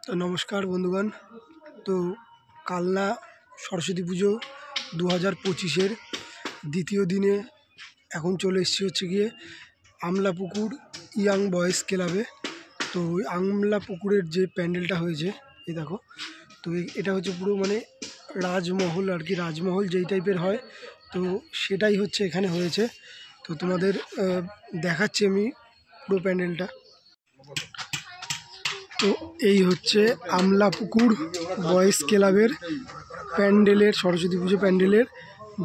তো নমস্কার বন্ধুগণ। তো কালনা সরস্বতী পুজো 2025-এর দ্বিতীয় দিনে এখন চলে এসেছি হচ্ছে গিয়ে আমলাপুকুর ইয়াং বয়েজ ক্লাবে। তো ওই আমলাপুকুরের যে প্যান্ডেলটা হয়েছে এই দেখো। তো এটা হচ্ছে পুরো মানে রাজমহল আর কি, রাজমহল যেই টাইপের হয় তো সেটাই হচ্ছে এখানে হয়েছে। তো তোমাদের দেখাচ্ছি আমি পুরো প্যান্ডেলটা। তো এই হচ্ছে আমলাপুকুর বয়েজ ক্লাবের প্যান্ডেলের, সরস্বতী পুজো প্যান্ডেলের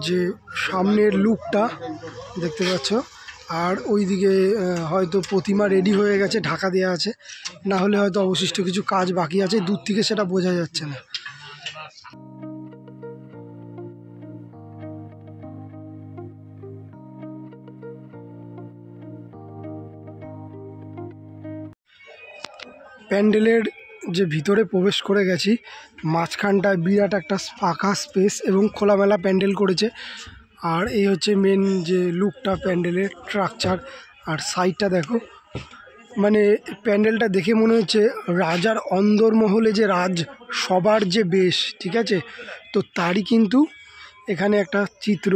যে সামনের লুকটা দেখতে পাচ্ছ। আর ওইদিকে হয়তো প্রতিমা রেডি হয়ে গেছে, ঢাকা দেওয়া আছে, না হলে হয়তো অবশিষ্ট কিছু কাজ বাকি আছে, দূর থেকে সেটা বোঝা যাচ্ছে না। প্যান্ডেলের যে ভিতরে প্রবেশ করে গেছি, মাঝখানটায় বিরাট একটা ফাঁকা স্পেস এবং খোলামেলা প্যান্ডেল করেছে। আর এই হচ্ছে মেন যে লুকটা প্যান্ডেলের স্ট্রাকচার। আর সাইডটা দেখো, মানে প্যান্ডেলটা দেখে মনে হচ্ছে রাজার অন্দরমহলে যে রাজ সবার যে বেশ, ঠিক আছে, তো তারই কিন্তু এখানে একটা চিত্র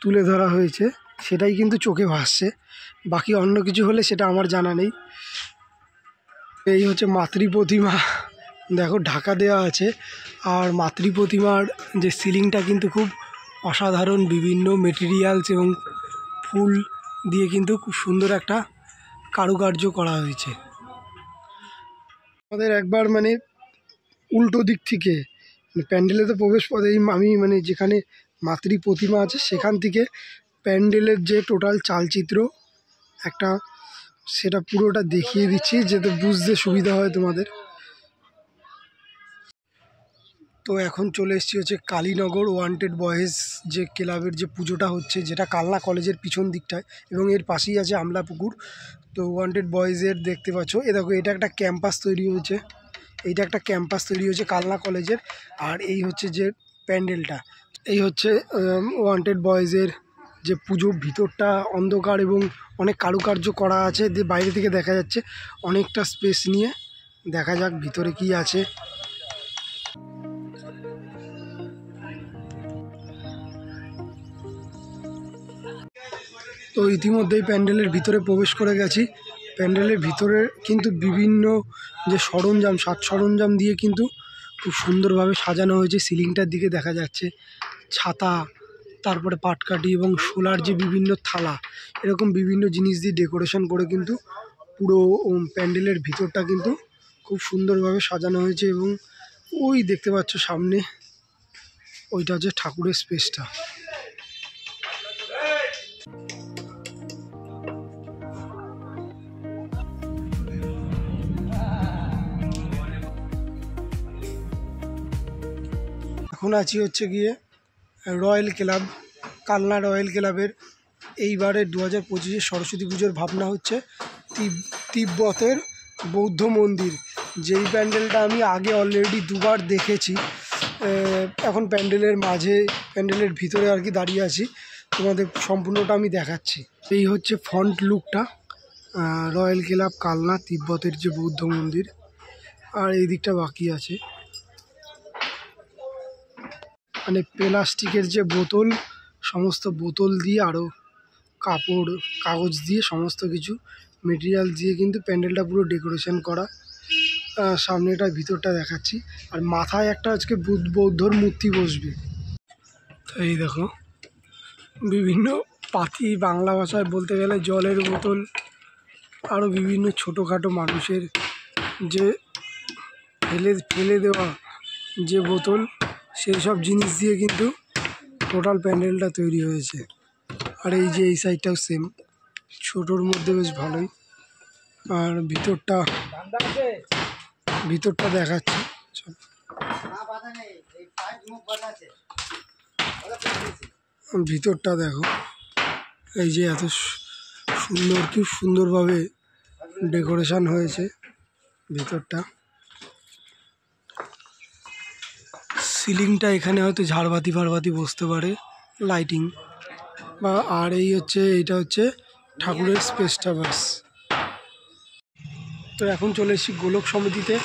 তুলে ধরা হয়েছে, সেটাই কিন্তু চোখে ভাসছে। বাকি অন্য কিছু হলে সেটা আমার জানা নেই। এই হচ্ছে মাতৃ প্রতিমা, দেখো ঢাকা দেওয়া আছে। আর মাতৃ প্রতিমার যে সিলিংটা কিন্তু খুব অসাধারণ, বিভিন্ন মেটেরিয়ালস এবং ফুল দিয়ে কিন্তু খুব সুন্দর একটা কারুকার্য করা হয়েছে। আমাদের একবার মানে উল্টো দিক থেকে প্যান্ডেলে তো প্রবেশ পথেই আমি মানে যেখানে মাতৃ প্রতিমা আছে সেখান থেকে প্যান্ডেলের যে টোটাল চালচিত্র একটা, সেটা পুরোটা দেখিয়ে দিচ্ছি যাতে বুঝতে সুবিধা হয় তোমাদের। তো এখন চলে এসেছি হচ্ছে কালীনগর ওয়ান্টেড বয়েজ যে ক্লাবের যে পুজোটা হচ্ছে, যেটা কালনা কলেজের পিছন দিকটায়, এবং এর পাশেই আছে আমলাপুকুর। তো ওয়ান্টেড বয়েজের দেখতে পাচ্ছ, এ দেখো এটা একটা ক্যাম্পাস তৈরি হয়েছে, এইটা একটা ক্যাম্পাস তৈরি হয়েছে কালনা কলেজের। আর এই হচ্ছে যে প্যান্ডেলটা, এই হচ্ছে ওয়ান্টেড বয়েজের যে পুজো। ভিতরটা অন্ধকার এবং অনেক কারুকার্য করা আছে, বাইরে থেকে দেখা যাচ্ছে অনেকটা স্পেস নিয়ে। দেখা যাক ভিতরে কি আছে। তো ইতিমধ্যেই প্যান্ডেলের ভিতরে প্রবেশ করে গেছি। প্যান্ডেলের ভিতরে কিন্তু বিভিন্ন যে সরঞ্জাম, সাজ সরঞ্জাম দিয়ে কিন্তু খুব সুন্দরভাবে সাজানো হয়েছে। সিলিংটার দিকে দেখা যাচ্ছে ছাতা, তারপরে পাটকাঠি এবং শোলার যে বিভিন্ন থালা, এরকম বিভিন্ন জিনিস দিয়ে ডেকোরেশন করে কিন্তু পুরো প্যান্ডেলের ভিতরটা কিন্তু খুব সুন্দরভাবে সাজানো হয়েছে। এবং ওই দেখতে পাচ্ছ সামনে, ওইটা হচ্ছে ঠাকুরের স্পেসটা। এখন আছি হচ্ছে গিয়ে রয়্যাল ক্লাব, কালনা রয়্যাল ক্লাবের এইবারে 2025-এর সরস্বতী পুজোর ভাবনা হচ্ছে তিব্বতের বৌদ্ধ মন্দির, যেই প্যান্ডেলটা আমি আগে অলরেডি দুবার দেখেছি। এখন প্যান্ডেলের মাঝে, প্যান্ডেলের ভিতরে আর কি দাঁড়িয়ে আছি, তোমাদের সম্পূর্ণটা আমি দেখাচ্ছি। এই হচ্ছে ফ্রন্ট লুকটা রয়্যাল ক্লাব কালনা, তিব্বতের যে বৌদ্ধ মন্দির। আর এই দিকটা বাকি আছে, মানে প্লাস্টিকের যে বোতল, সমস্ত বোতল দিয়ে আরও কাপড়, কাগজ দিয়ে, সমস্ত কিছু মেটেরিয়াল দিয়ে কিন্তু প্যান্ডেলটা পুরো ডেকোরেশন করা। সামনেটা ভিতরটা দেখাচ্ছি। আর মাথায় একটা আজকে বৌদ্ধর মূর্তি বসবে। তো এই দেখো বিভিন্ন পাতি, বাংলা ভাষায় বলতে গেলে জলের বোতল, আরও বিভিন্ন ছোটোখাটো মানুষের যে ফেলে দেওয়া যে বোতল, সেই সব জিনিস দিয়ে কিন্তু টোটাল প্যান্ডেলটা তৈরি হয়েছে। আর এই যে এই সাইডটাও সেম, ছোটোর মধ্যে বেশ ভালোই। আর ভিতরটা দেখাচ্ছি। ভিতরটা দেখো, এই যে এত সুন্দর, কি সুন্দরভাবে ডেকোরেশন হয়েছে ভিতরটা। সিলিংটা এখানে হয়তো ঝাড়বাতি ফাড়বাতি বসতে পারে, লাইটিং বা। আর এই হচ্ছে, এইটা হচ্ছে ঠাকুরের স্পেসটা, বাস। তো এখন চলে এসেছি গোলক সমিতিতে।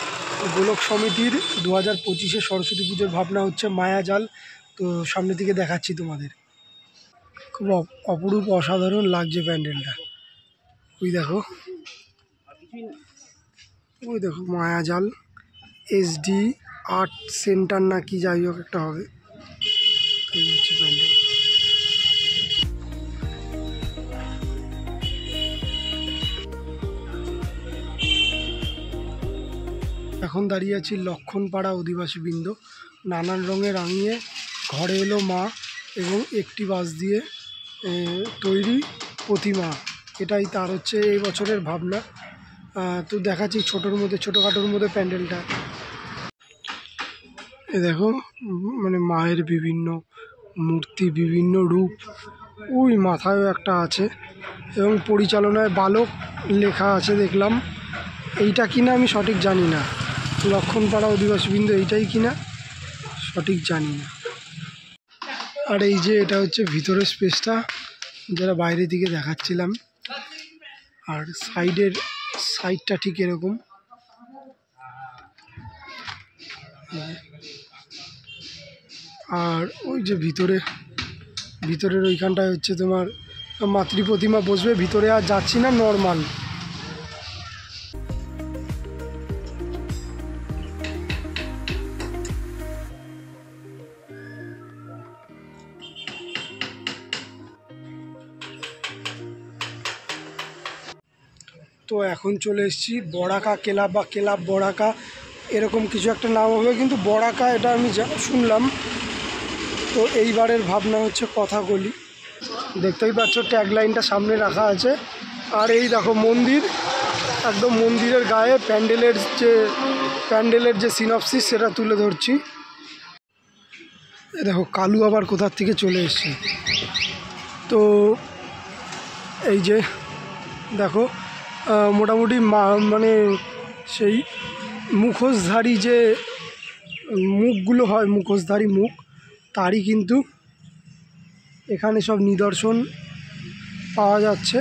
গোলক সমিতির 2025-এ সরস্বতী পুজোর ভাবনা হচ্ছে মায়াজাল। তো সামনে থেকে দেখাচ্ছি তোমাদের। খুব অপরূপ অসাধারণ লাগছে প্যান্ডেলটা। ওই দেখো মায়াজাল SD আর্ট সেন্টার না কি যাই হোক একটা হবে। এই হচ্ছে প্যান্ডেল। এখন দাঁড়িয়ে আছি লক্ষণপাড়া অধিবাসীবৃন্দ। নানান রঙে রাঙিয়ে ঘরে এলো মা এবং একটি বাঁশ দিয়ে তৈরি প্রতিমা, এটাই তার হচ্ছে এই বছরের ভাবনা। তো দেখাচ্ছি ছোটোখাটোর মধ্যে প্যান্ডেলটা। এ দেখো মানে মায়ের বিভিন্ন মূর্তি, বিভিন্ন রূপ, ওই মাথায়ও একটা আছে এবং পরিচালনায় বালক লেখা আছে দেখলাম। এইটা কিনা আমি সঠিক জানি না, লক্ষণপাড়া অধিবাসীবৃন্দ এইটাই কিনা সঠিক জানি না। আর এই যে এটা হচ্ছে ভিতরের স্পেসটা, যারা বাইরে দিকে দেখাচ্ছিলাম। আর সাইডটা ঠিক এরকম। আর ওই যে ভিতরের ওইখানটায় হচ্ছে তোমার মাতৃ প্রতিমা বসবে। ভিতরে আর যাচ্ছি না, নর্মাল। তো এখন চলে এসেছি বড়াকা ক্লাব বা ক্লাব বড়াকা, এরকম কিছু একটা নাম হবে, কিন্তু বড়াকা এটা আমি শুনলাম। তো এইবারের ভাবনা হচ্ছে কথাকলি। দেখতেই পাচ্ছ ট্যাগলাইনটা সামনে রাখা আছে। আর এই দেখো মন্দির, একদম মন্দিরের গায়ে প্যান্ডেলের যে সিনপসিস সেটা তুলে ধরছি। এ দেখো কালু আবার কোথার থেকে চলে এসছে। তো এই যে দেখো মোটামুটি মানে সেই মুখোশধারী যে মুখগুলো হয়, মুখোশধারী মুখ, তারই কিন্তু এখানে সব নিদর্শন পাওয়া যাচ্ছে।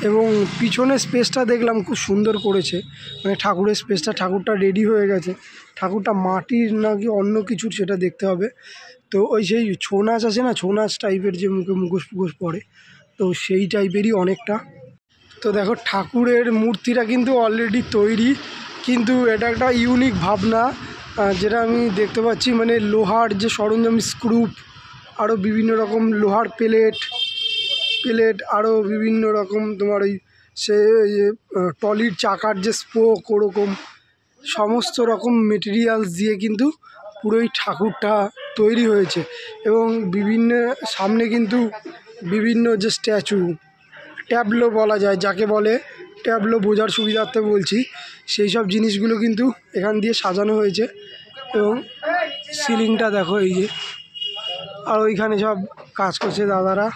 এবং পিছনের স্পেসটা দেখলাম খুব সুন্দর করেছে, মানে ঠাকুরের স্পেসটা, ঠাকুরটা রেডি হয়ে গেছে। ঠাকুরটা মাটির নাকি অন্য কিছুর সেটা দেখতে হবে। তো ওই সেই ছৌ নাচ আছে না, ছৌ নাচ টাইপের যে মুখে মুখোশ পড়ে, তো সেই টাইপেরই অনেকটা। তো দেখো ঠাকুরের মূর্তিটা কিন্তু অলরেডি তৈরি, কিন্তু এটা একটা ইউনিক ভাবনা যেটা আমি দেখতে পাচ্ছি। মানে লোহার যে সরঞ্জাম, স্ক্রুপ, আরও বিভিন্ন রকম লোহার প্লেট, আরও বিভিন্ন রকম তোমার ওই সে টলির চাকার যে স্পোক, ওরকম সমস্ত রকম মেটেরিয়ালস দিয়ে কিন্তু পুরোই ঠাকুরটা তৈরি হয়েছে। এবং সামনে কিন্তু বিভিন্ন যে স্ট্যাচু, ট্যাবলো বলা যায় যাকে বলে, ট্যাবলো বোঝার সুবিধার্থে বলছি, সেই সব জিনিসগুলো কিন্তু এখান দিয়ে সাজানো হয়েছে। এবং সিলিংটা দেখো এই যে, আর ওইখানে সব কাজ করছে দাদারা।